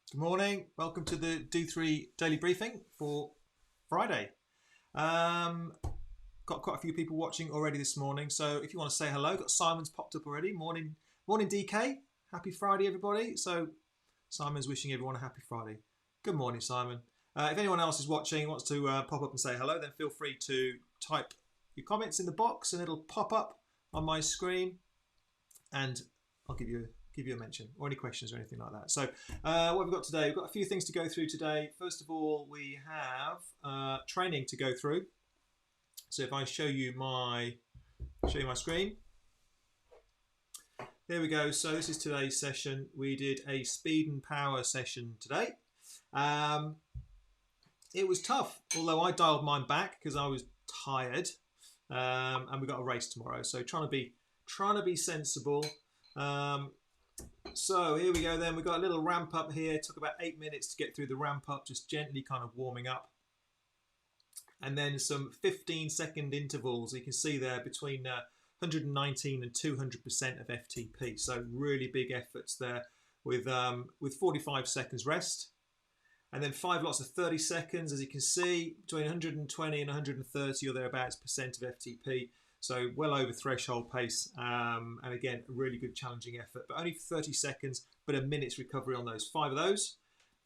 Good morning. Welcome to the Do3 Daily Briefing for Friday. Got quite a few people watching already this morning, so if you want to say hello, got Simon's popped up already. Morning, DK. Happy Friday, everybody. So Simon's wishing everyone a happy Friday. Good morning, Simon. If anyone else is watching and wants to pop up and say hello, then feel free to type your comments in the box, and it'll pop up on my screen, and I'll give you a mention or any questions or anything like that. So what have we got today? We've got a few things to go through today. First of all, we have training to go through. So if I show you my screen, there we go. So this is today's session. We did a speed and power session today. It was tough, although I dialed mine back because I was tired, and we got a race tomorrow. So trying to be sensible. So here we go then. We've got a little ramp up here. It took about 8 minutes to get through the ramp up, just gently kind of warming up. And then some 15-second intervals. You can see there between 119 and 200% of FTP. So really big efforts there with 45 seconds rest. And then 5 lots of 30 seconds, as you can see, between 120 and 130 or thereabouts percent of FTP. So well over threshold pace, and again, a really good challenging effort, but only for 30 seconds, but a minute's recovery on those 5 of those.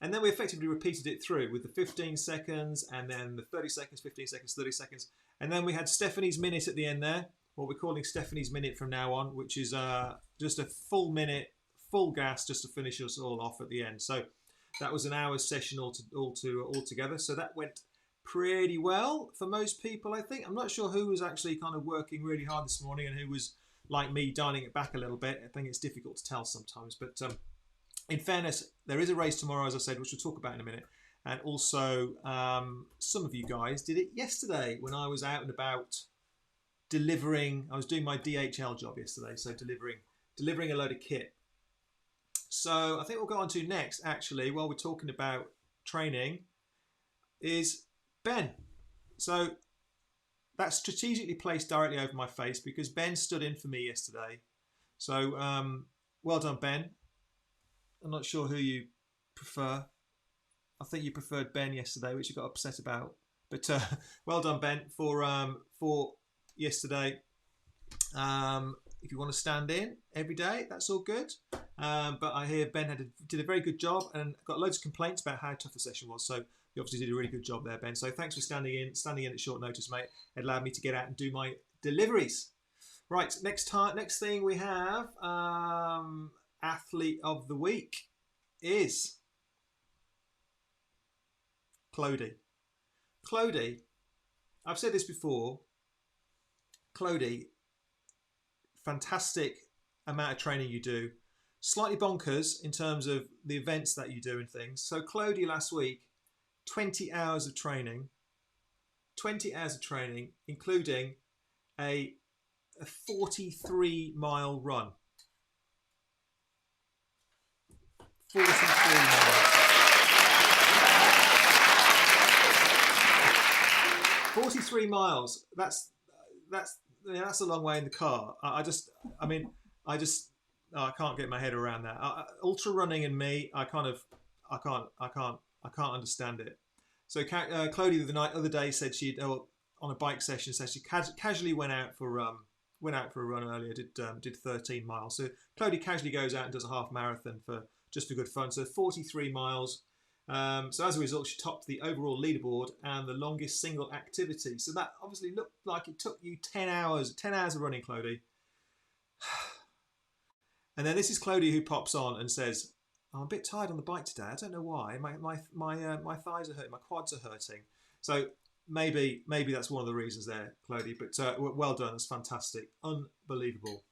And then we effectively repeated it through with the 15 seconds, and then the 30 seconds, 15 seconds, 30 seconds. And then we had Stephanie's minute at the end there, what we're calling Stephanie's minute from now on, which is just a full minute, full gas, just to finish us all off at the end. So that was an hour's session altogether. So that went pretty well for most people, I think. I'm not sure who was actually kind of working really hard this morning and who was, like me, dialing it back a little bit. I think it's difficult to tell sometimes. But in fairness, there is a race tomorrow, as I said, which we'll talk about in a minute. And also, some of you guys did it yesterday when I was out and about delivering. I was doing my DHL job yesterday, so delivering a load of kit. So I think we'll go on to next, actually, while we're talking about training, is Ben. So that's strategically placed directly over my face because Ben stood in for me yesterday. So well done, Ben. I'm not sure who you prefer. I think you preferred Ben yesterday, which you got upset about. But well done, Ben, for yesterday. If you want to stand in every day, that's all good. But I hear Ben did a very good job and got loads of complaints about how tough the session was. So you obviously did a really good job there, Ben. So thanks for standing in at short notice, mate. It allowed me to get out and do my deliveries. Right, next thing we have, athlete of the week is Clody. Clody, I've said this before. Clody, fantastic amount of training you do. Slightly bonkers in terms of the events that you do and things. So Clody last week, 20 hours of training, including a 43-mile run. 43 miles. 43 miles. That's a long way in the car. I can't get my head around that. Ultra running and me, I can't understand it. So Clody the other day said on a bike session said she casually went out for a run earlier. Did 13 miles. So Clody casually goes out and does a half marathon for good fun. So 43 miles. So as a result, she topped the overall leaderboard and the longest single activity. So that obviously looked like it took you 10 hours of running, Clody. And then this is Clody who pops on and says, I'm a bit tired on the bike today. I don't know why. My thighs are hurting. My quads are hurting. So maybe that's one of the reasons there, Clody. But well done. It's fantastic. Unbelievable.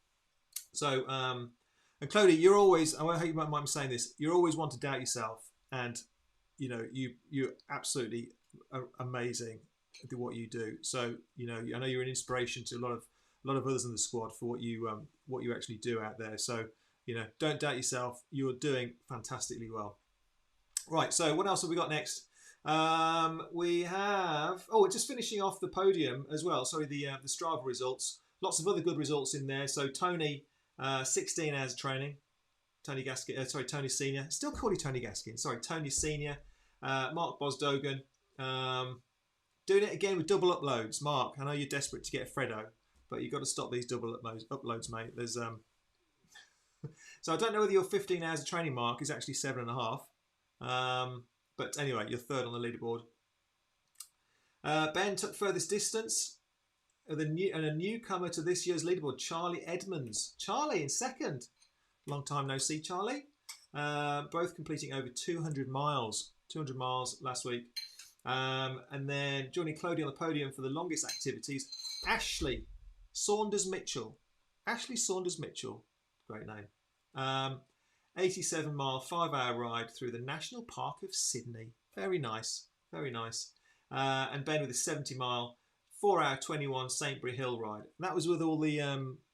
So, and Clody, you're always, I hope you might mind saying this, you're always one to doubt yourself. And, you're absolutely amazing at what you do. So, I know you're an inspiration to a lot of others in the squad for what you actually do out there. So, don't doubt yourself. You're doing fantastically well. Right. So what else have we got next? We have just finishing off the podium as well. Sorry, the Strava results. Lots of other good results in there. So Tony, 16 hours of training. Tony Gaskin, sorry, Tony Senior. Still call you Tony Gaskin. Sorry, Tony Senior. Mark Bosdogan. Doing it again with double uploads. Mark, I know you're desperate to get a Freddo, but you've got to stop these double uploads, mate. There's So I don't know whether your 15 hours of training mark is actually 7.5. But anyway, you're third on the leaderboard. Ben took furthest distance. And a newcomer to this year's leaderboard, Charlie Edmonds. Charlie in second. Long time no see, Charlie. Both completing over 200 miles. 200 miles last week. And then joining Clodie on the podium for the longest activities, Ashley Saunders Mitchell. Ashley Saunders Mitchell. Great name. 87 mile, 5-hour ride through the National Park of Sydney. Very nice. Very nice. And Ben with a 70 mile, 4-hour 21 Saintbury Hill ride. And that was with all the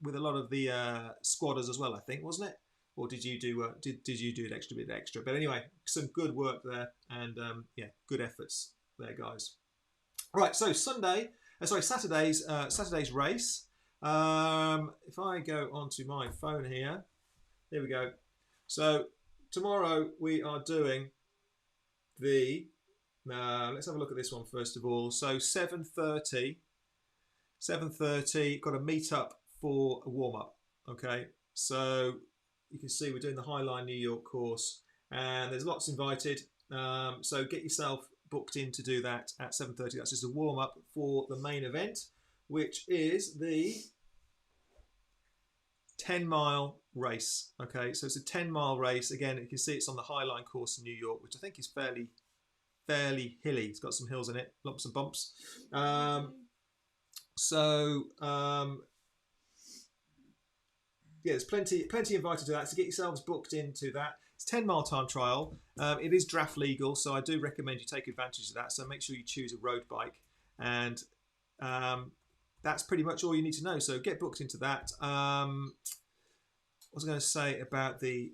with a lot of the squatters as well, I think, wasn't it? Or did you do did you do an extra bit extra? But anyway, some good work there, and yeah, good efforts there, guys. Right, so Saturday's race. If I go onto my phone here we go. So tomorrow we are doing the. Let's have a look at this one first of all. So 7:30, got a meet up for a warm up. Okay, so you can see we're doing the Highline New York course, and there's lots invited. So get yourself booked in to do that at 7:30. That's just a warm up for the main event, which is the 10-mile race. Okay, so it's a 10-mile race. Again, you can see it's on the Highline course in New York, which I think is fairly hilly. It's got some hills in it, lumps and bumps. Yeah, there's plenty invited to that. So get yourselves booked into that. It's a 10-mile time trial. It is draft legal, so I do recommend you take advantage of that. So make sure you choose a road bike, and that's pretty much all you need to know. So get booked into that. What was I going to say about the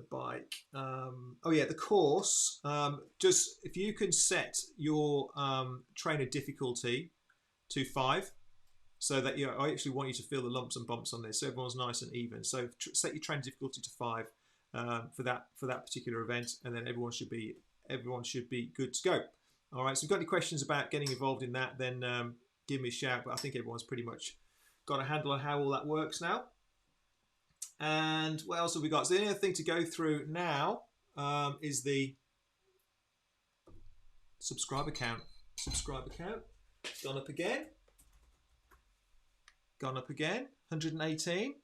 bike? Oh yeah, the course. Just if you can set your trainer difficulty to 5, so that I actually want you to feel the lumps and bumps on this, so everyone's nice and even. So set your trainer difficulty to 5 for that particular event, and then everyone should be good to go. All right. So if you've got any questions about getting involved in that, then give me a shout. But I think everyone's pretty much got a handle on how all that works now. And what else have we got? So the only other thing to go through now is the subscriber count. Gone up again. 118.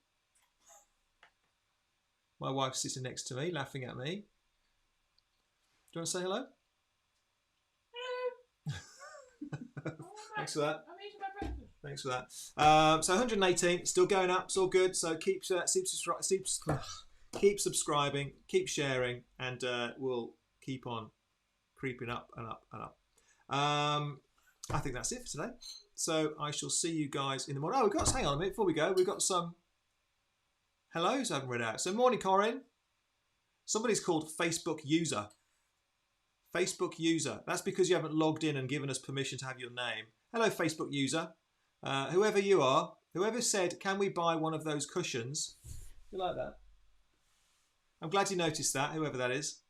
My wife's sitting next to me, laughing at me. Do you want to say hello? Hello. Thanks for that. I'm eating my breakfast. Thanks for that. So 118, still going up. It's all good. So keep subscribing, keep sharing, and we'll keep on creeping up and up and up. I think that's it for today. So I shall see you guys in the morning. Oh, hang on a minute before we go. We've got some hellos I haven't read out. So morning, Corinne. Somebody's called Facebook user. Facebook user. That's because you haven't logged in and given us permission to have your name. Hello, Facebook user. Whoever you are, whoever said, can we buy one of those cushions? You like that? I'm glad you noticed that, whoever that is.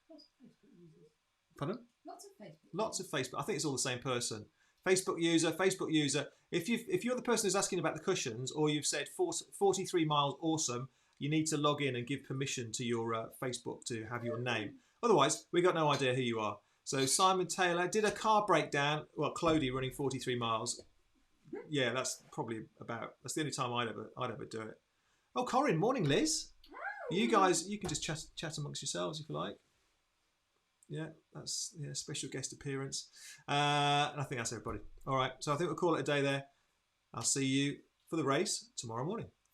Lots of Facebook users. Pardon? Lots of Facebook. Lots of Facebook. I think it's all the same person. Facebook user. If you're the person who's asking about the cushions, or you've said 43 miles awesome, you need to log in and give permission to your Facebook to have your name. Otherwise, we got no idea who you are. So Simon Taylor did a car breakdown. Well, Clodie running 43 miles. Yeah, that's the only time I'd ever do it. Oh, Corinne, morning, Liz. You guys, you can just chat amongst yourselves if you like. Yeah, that's special guest appearance. And I think that's everybody. All right, so I think we'll call it a day there. I'll see you for the race tomorrow morning.